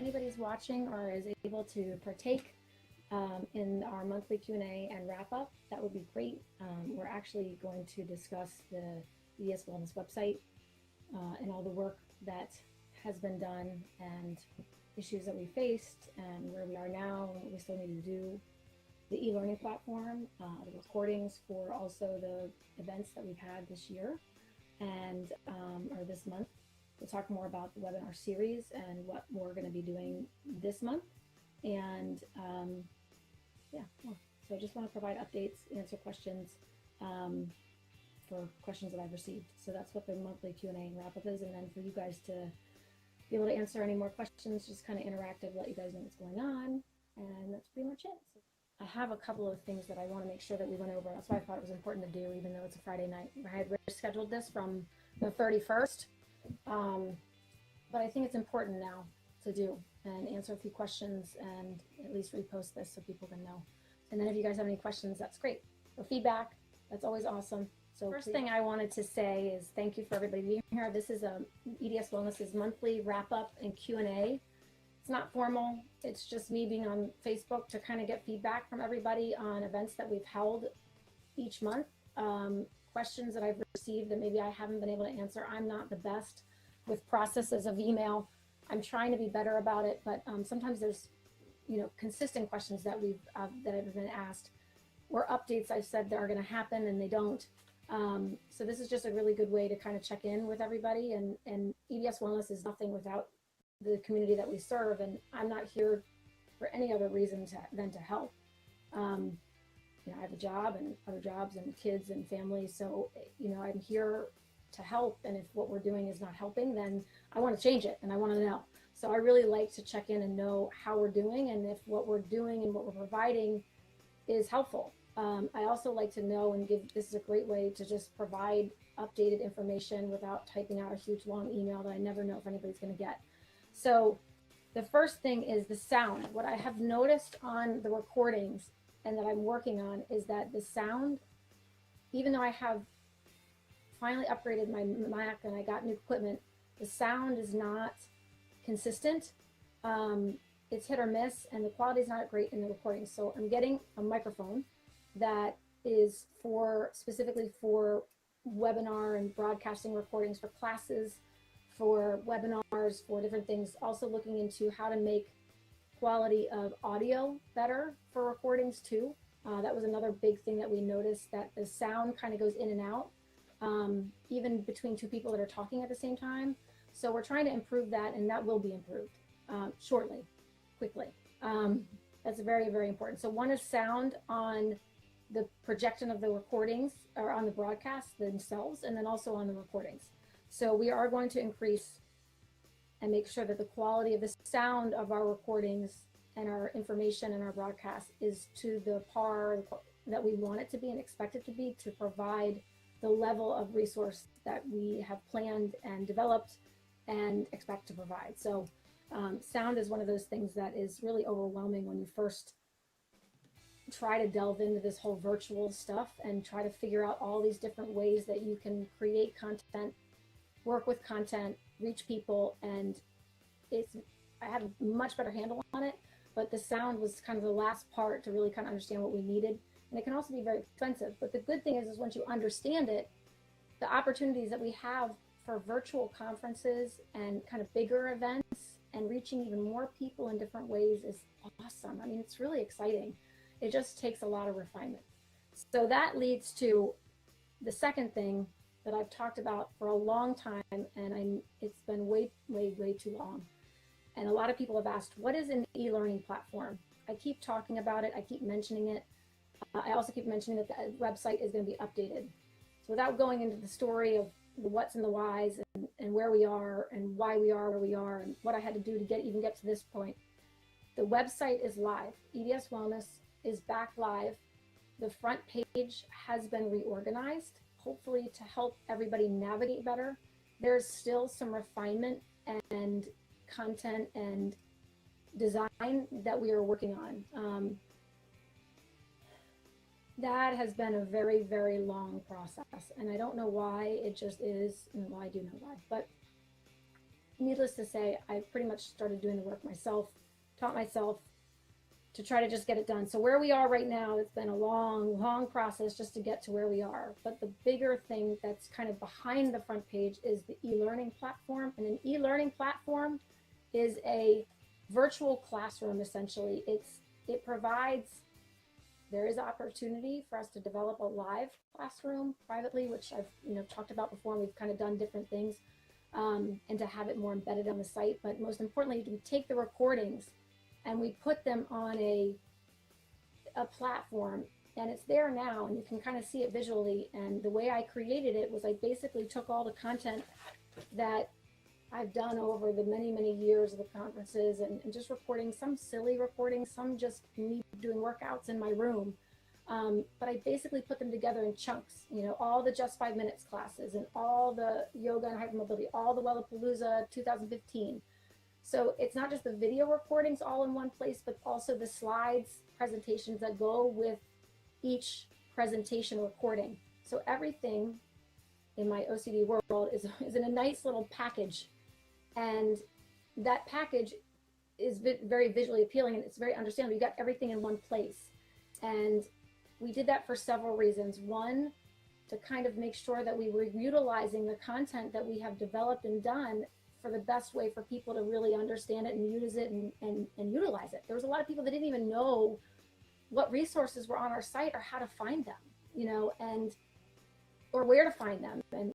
anybody's watching or is able to partake in our monthly Q&A and wrap up, that would be great. We're actually going to discuss the EDS Wellness website and all the work that has been done and issues that we faced and where we are now and what we still need to do. The e-learning platform, the recordings for also the events that we've had this year and or this month. We'll talk more about the webinar series and what we're going to be doing this month. And so I just want to provide updates, answer questions for questions that I've received. So that's what the monthly Q&A and wrap up is. And then for you guys to be able to answer any more questions, just kind of interactive, let you guys know what's going on. And that's pretty much it. So I have a couple of things that I want to make sure that we went over. That's why I thought it was important to do, even though it's a Friday night. I had scheduled this from the 31st, but I think it's important now to do and answer a few questions and at least repost this so people can know. And then if you guys have any questions, that's great. Or feedback, that's always awesome. So first thing I wanted to say is thank you for everybody being here. This is EDS Wellness's monthly wrap up and Q&A. It's not formal. It's just me being on Facebook to kind of get feedback from everybody on events that we've held each month. Questions that I've received that maybe I haven't been able to answer. I'm not the best with processes of email. I'm trying to be better about it, but sometimes there's, consistent questions that that have been asked or updates I've said that are going to happen and they don't. So this is just a really good way to kind of check in with everybody. And EDS Wellness is nothing without the community that we serve, and I'm not here for any other reason than to help. I have a job and other jobs and kids and family, so I'm here to help, and if what we're doing is not helping, then I want to change it and I want to know. So I really like to check in and know how we're doing and if what we're doing and what we're providing is helpful. I also like to know and this is a great way to just provide updated information without typing out a huge long email that I never know if anybody's going to get. So the first thing is the sound. What I have noticed on the recordings and that I'm working on is that the sound, even though I have finally upgraded my Mac and I got new equipment, the sound is not consistent. It's hit or miss and the quality is not great in the recording. So I'm getting a microphone that is specifically for webinar and broadcasting recordings for classes, for webinars, for different things. Also looking into how to make quality of audio better for recordings too. That was another big thing that we noticed, that the sound kind of goes in and out, even between two people that are talking at the same time. So we're trying to improve that, and that will be improved shortly, quickly. That's very, very important. So one is sound on the projection of the recordings or on the broadcasts themselves, and then also on the recordings. So we are going to increase and make sure that the quality of the sound of our recordings and our information and our broadcast is to the par that we want it to be and expect it to be, to provide the level of resource that we have planned and developed and expect to provide. So sound is one of those things that is really overwhelming when you first try to delve into this whole virtual stuff and try to figure out all these different ways that you can create content, work with content, reach people, and I have a much better handle on it, but the sound was kind of the last part to really kind of understand what we needed. And it can also be very expensive, but the good thing is once you understand it, the opportunities that we have for virtual conferences and kind of bigger events and reaching even more people in different ways is awesome. I mean, it's really exciting. It just takes a lot of refinement. So that leads to the second thing that I've talked about for a long time, and it's been way, way, way too long. And a lot of people have asked, what is an e-learning platform? I keep talking about it. I keep mentioning it. I also keep mentioning that the website is going to be updated. So without going into the story of the what's and the whys and where we are and why we are where we are and what I had to do to even get to this point, the website is live. EDS Wellness is back live. The front page has been reorganized, hopefully to help everybody navigate better. There's still some refinement and content and design that we are working on. That has been a very, very long process, and I don't know why. It just is. Well, I do know why, but needless to say, I pretty much started doing the work myself, taught myself to try to just get it done. So where we are right now, it's been a long process just to get to where we are. But the bigger thing that's kind of behind the front page is the e-learning platform. And an e-learning platform is a virtual classroom, essentially. It provides, there is opportunity for us to develop a live classroom privately, which I've talked about before, and we've kind of done different things, and to have it more embedded on the site. But most importantly, we take the recordings and we put them on a platform, and it's there now, and you can kind of see it visually. And the way I created it was I basically took all the content that I've done over the many years of the conferences, and just recording, some silly recordings, some just me doing workouts in my room. But I basically put them together in chunks, all the Just 5 Minutes classes and all the yoga and hypermobility, all the Wellapalooza 2015. So it's not just the video recordings all in one place, but also the slides, presentations that go with each presentation recording. So everything in my OCD world is in a nice little package. And that package is very visually appealing, and it's very understandable. You got everything in one place. And we did that for several reasons. One, to kind of make sure that we were utilizing the content that we have developed and done for the best way for people to really understand it and use it and utilize it. There was a lot of people that didn't even know what resources were on our site or how to find them, and or where to find them.